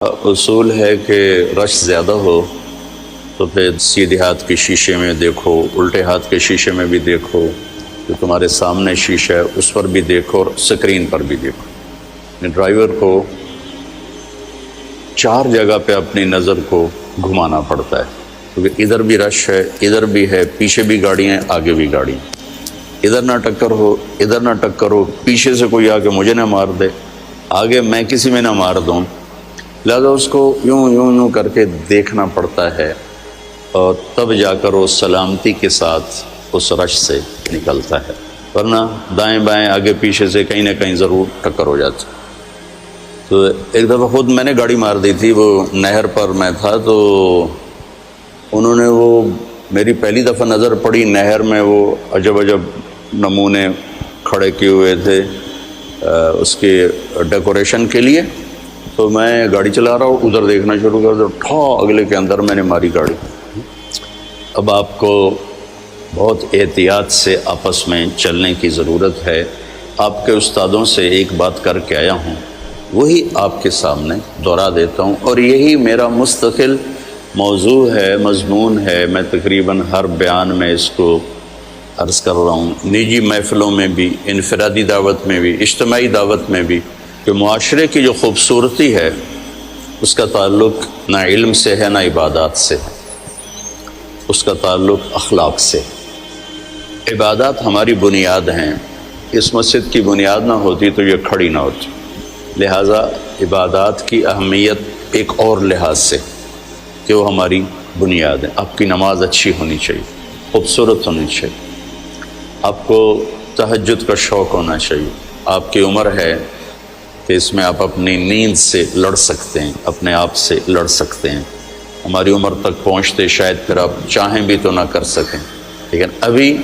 اصول ہے کہ رش زیادہ ہو تو پھر سیدھے ہاتھ کے شیشے میں دیکھو، الٹے ہاتھ کے شیشے میں بھی دیکھو، جو تمہارے سامنے شیشہ ہے اس پر بھی دیکھو اور سکرین پر بھی دیکھو۔ ڈرائیور کو 4 جگہ پہ اپنی نظر کو گھمانا پڑتا ہے، کیونکہ ادھر بھی رش ہے، ادھر بھی ہے، پیچھے بھی گاڑیاں ہیں، آگے بھی گاڑیاں ہیں۔ ادھر نہ ٹکر ہو، ادھر نہ ٹکر ہو، پیچھے سے کوئی آ کے مجھے نہ مار دے، آگے میں کسی میں نہ مار دوں، لہذا اس کو یوں کر کے دیکھنا پڑتا ہے، اور تب جا کر وہ سلامتی کے ساتھ اس رش سے نکلتا ہے، ورنہ دائیں بائیں آگے پیچھے سے کہیں نہ کہیں ضرور ٹکر ہو جاتی۔ تو ایک دفعہ خود میں نے گاڑی مار دی تھی، وہ نہر پر میں تھا، تو انہوں نے وہ میری پہلی دفعہ نظر پڑی نہر میں، وہ عجب نمونے کھڑے کیے ہوئے تھے اس کے ڈیکوریشن کے لیے، تو میں گاڑی چلا رہا ہوں، ادھر دیکھنا شروع کر دیا، اگلے کے اندر میں نے ماری گاڑی۔ اب آپ کو بہت احتیاط سے آپس میں چلنے کی ضرورت ہے۔ آپ کے استادوں سے ایک بات کر کے آیا ہوں، وہی آپ کے سامنے دہرا دیتا ہوں، اور یہی میرا مستقل موضوع ہے، مضمون ہے۔ میں تقریباً ہر بیان میں اس کو عرض کر رہا ہوں، نجی محفلوں میں بھی، انفرادی دعوت میں بھی، اجتماعی دعوت میں بھی، کہ معاشرے کی جو خوبصورتی ہے اس کا تعلق نہ علم سے ہے، نہ عبادات سے ہے، اس کا تعلق اخلاق سے۔ عبادات ہماری بنیاد ہیں، اس مسجد کی بنیاد نہ ہوتی تو یہ کھڑی نہ ہوتی، لہٰذا عبادات کی اہمیت ایک اور لحاظ سے کہ وہ ہماری بنیاد ہے۔ آپ کی نماز اچھی ہونی چاہیے، خوبصورت ہونی چاہیے، آپ کو تہجد کا شوق ہونا چاہیے، آپ کی عمر ہے کہ اس میں آپ اپنی نیند سے لڑ سکتے ہیں، اپنے آپ سے لڑ سکتے ہیں۔ ہماری عمر تک پہنچتے شاید پھر آپ چاہیں بھی تو نہ کر سکیں، لیکن ابھی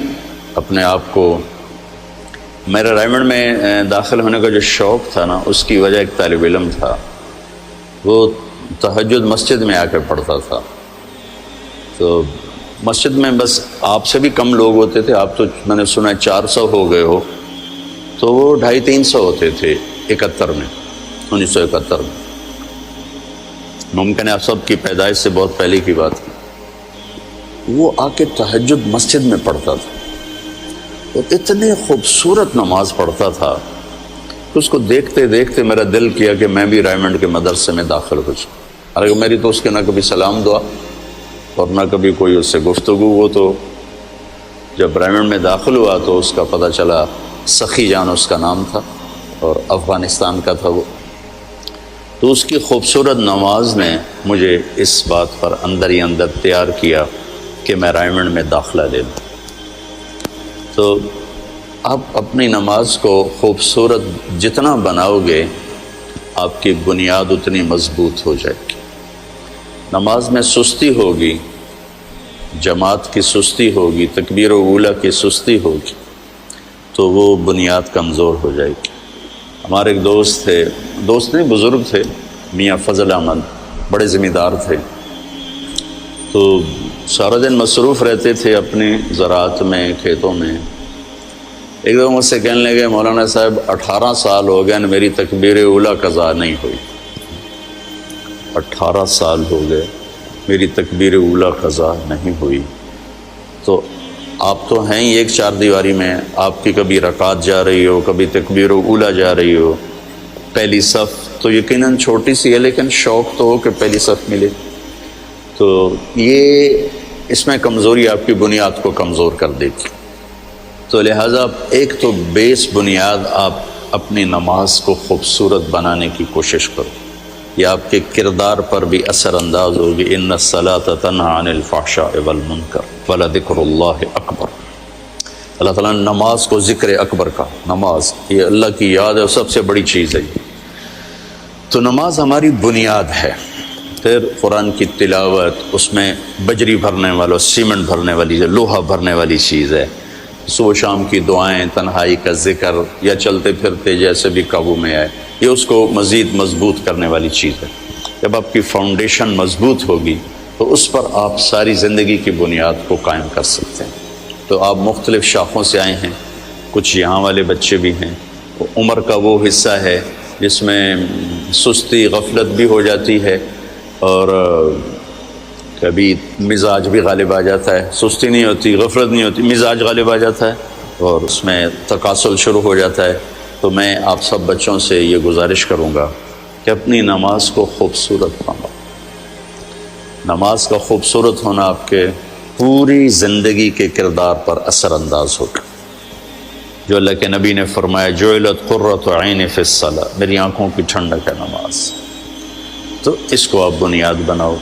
اپنے آپ کو، میرا رائمنڈ میں داخل ہونے کا جو شوق تھا نا، اس کی وجہ ایک طالب علم تھا، وہ تہجد مسجد میں آ کے پڑھتا تھا، تو مسجد میں بس آپ سے بھی کم لوگ ہوتے تھے، آپ تو میں نے سنا 400 ہو گئے ہو، تو وہ 250-300 ہوتے تھے 1971 میں، ممکن ہے آپ سب کی پیدائش سے بہت پہلے کی بات ہے۔ وہ آ کے تہجد مسجد میں پڑھتا تھا، اور اتنے خوبصورت نماز پڑھتا تھا کہ اس کو دیکھتے دیکھتے میرا دل کیا کہ میں بھی رائمنڈ کے مدرسے میں داخل ہو جاؤں۔ حالانکہ میری تو اس کے نہ کبھی سلام دعا اور نہ کبھی کوئی اس سے گفتگو، وہ تو جب رائمنڈ میں داخل ہوا تو اس کا پتہ چلا، سخی جان اس کا نام تھا اور افغانستان کا تھا وہ، تو اس کی خوبصورت نماز نے مجھے اس بات پر اندر ہی اندر تیار کیا کہ میں رائمنڈ میں داخلہ لے لوں۔ تو آپ اپنی نماز کو خوبصورت جتنا بناؤ گے، آپ کی بنیاد اتنی مضبوط ہو جائے گی۔ نماز میں سستی ہوگی، جماعت کی سستی ہوگی، تکبیر اولیٰ کی سستی ہوگی، تو وہ بنیاد کمزور ہو جائے گی۔ ہمارے ایک دوست تھے، دوست نہیں بزرگ تھے، میاں فضل احمد، بڑے ذمہ دار تھے، تو سارا دن مصروف رہتے تھے اپنی زراعت میں، کھیتوں میں۔ ایک دفعہ مجھ سے کہنے لگے، مولانا صاحب 18 سال ہو گئے میری تکبیر اولیٰ قضا نہیں ہوئی، 18 سال ہو گئے میری تکبیر اولیٰ قضا نہیں ہوئی۔ تو آپ تو ہیں ہی ایک 4 دیواری میں، آپ کی کبھی رکعت جا رہی ہو، کبھی تکبیر اولیٰ جا رہی ہو، پہلی صف تو یقیناً چھوٹی سی ہے، لیکن شوق تو ہو کہ پہلی صف ملے، تو یہ اس میں کمزوری آپ کی بنیاد کو کمزور کر دیتی۔ تو لہٰذا ایک تو بیس بنیاد آپ اپنی نماز کو خوبصورت بنانے کی کوشش کرو، یہ آپ کے کردار پر بھی اثر انداز ہوگی۔ ان الصلاۃ تنہی عن الفحشاء والمنکر ولذکر اللہ اکبر۔ اللہ تعالیٰ نے نماز کو ذکر اکبر کا، نماز یہ اللہ کی یاد ہے، سب سے بڑی چیز ہے۔ تو نماز ہماری بنیاد ہے۔ پھر قرآن کی تلاوت، اس میں بجری بھرنے والا، سیمنٹ بھرنے والی، لوہا بھرنے والی چیز ہے۔ صبح شام کی دعائیں، تنہائی کا ذکر، یا چلتے پھرتے جیسے بھی قابو میں آئے، یہ اس کو مزید مضبوط کرنے والی چیز ہے۔ جب آپ کی فاؤنڈیشن مضبوط ہوگی تو اس پر آپ ساری زندگی کی بنیاد کو قائم کر سکتے ہیں۔ تو آپ مختلف شاخوں سے آئے ہیں، کچھ یہاں والے بچے بھی ہیں، عمر کا وہ حصہ ہے جس میں سستی غفلت بھی ہو جاتی ہے، اور کبھی مزاج بھی غالب آ جاتا ہے، سستی نہیں ہوتی، غفلت نہیں ہوتی، مزاج غالب آ جاتا ہے اور اس میں تکاسل شروع ہو جاتا ہے۔ تو میں آپ سب بچوں سے یہ گزارش کروں گا کہ اپنی نماز کو خوبصورت بناؤ۔ نماز کا خوبصورت ہونا آپ کے پوری زندگی کے کردار پر اثر انداز ہوگا۔ جو اللہ کے نبی نے فرمایا جعلت قرۃ عین فی الصلاۃ، میری آنکھوں کی ٹھنڈک ہے نماز۔ تو اس کو آپ بنیاد بناؤ،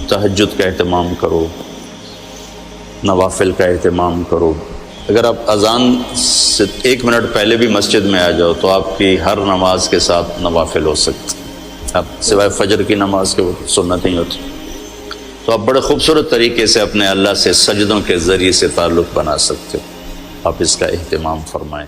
تہجد کا اہتمام کرو، نوافل کا اہتمام کرو۔ اگر آپ اذان سے 1 منٹ پہلے بھی مسجد میں آ جاؤ تو آپ کی ہر نماز کے ساتھ نوافل ہو سکتے، اب سوائے فجر کی نماز کے وہ سنت نہیں ہوتی۔ تو آپ بڑے خوبصورت طریقے سے اپنے اللہ سے سجدوں کے ذریعے سے تعلق بنا سکتے ہو، آپ اس کا اہتمام فرمائیں۔